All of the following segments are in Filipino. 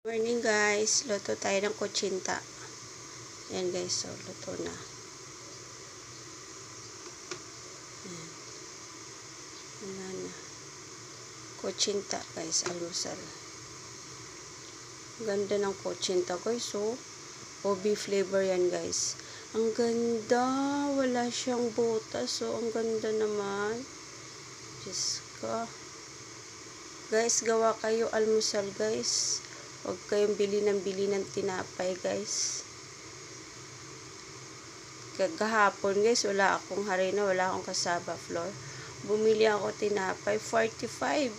Morning guys, luto tayo ng kutsinta. Yan guys, so luto na. Yan. Wala na. Kutsinta guys, almusal. Ganda ng kutsinta guys, so OB flavor yan guys. Ang ganda, wala siyang butas, so ang ganda naman. Diyos ko. Guys, gawa kayo almusal guys. Huwag kayong bili ng tinapay guys. Kagahapon guys, wala akong harina, wala akong kasaba flour. Bumili ako tinapay, 45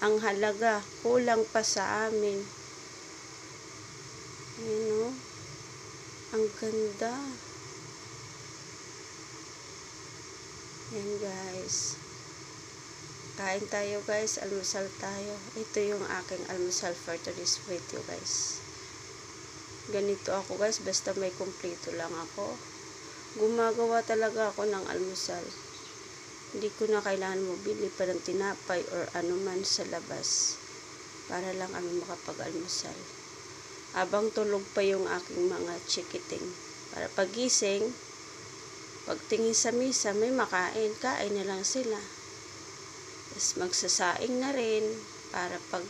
ang halaga. Kulang pa sa amin. Ayan o. Ang ganda. Ayan guys. Kain tayo guys, almusal tayo. Ito yung aking almusal for today's video guys. Ganito ako guys, basta may kumpleto lang ako. Gumagawa talaga ako ng almusal. Hindi ko na kailangan bumili pa ng tinapay or anuman sa labas. Para lang kami makapag-almusal. Abang tulog pa yung aking mga chikiting. Para pagising, pagtingin sa misa, may makain. Kain na lang sila. Tapos magsasaing na rin para pag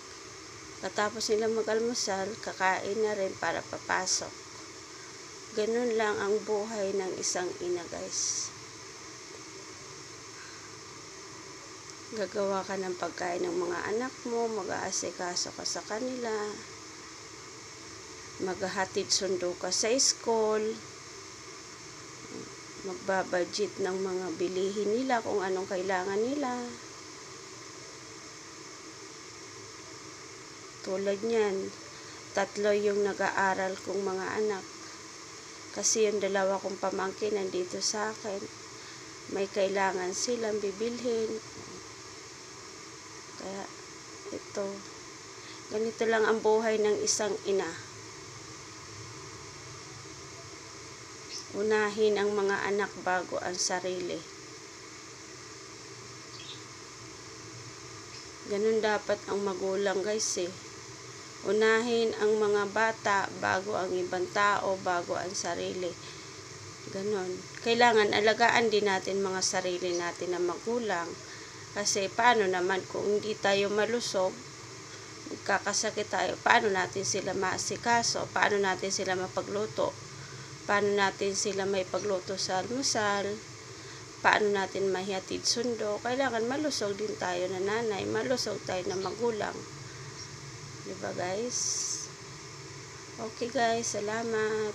katapos nila mag-almusal, kakain na rin para papasok. Ganun lang ang buhay ng isang ina guys. Gagawa ka ng pagkain ng mga anak mo, mag-aasikaso ka sa kanila, maghahatid sundo ka sa school, magbabudget ng mga bilihin nila kung anong kailangan nila. Tulad niyan, 3 yung nag-aaral kong mga anak. Kasi yung 2 kong pamangkin nandito sa akin. May kailangan silang bibilhin. Kaya ito, ganito lang ang buhay ng isang ina. Unahin ang mga anak bago ang sarili. Ganun dapat ang magulang guys eh. Unahin ang mga bata bago ang ibang tao, bago ang sarili. Ganon. Kailangan alagaan din natin mga sarili natin na magulang. Kasi paano naman kung hindi tayo malusog, magkakasakit tayo, paano natin sila maasikaso? Paano natin sila mapagluto? Paano natin sila may pagluto sa almusal? Paano natin mahihatid sundo? Kailangan malusog din tayo na nanay, malusog tayo na magulang. Diba guys? Okay guys, salamat.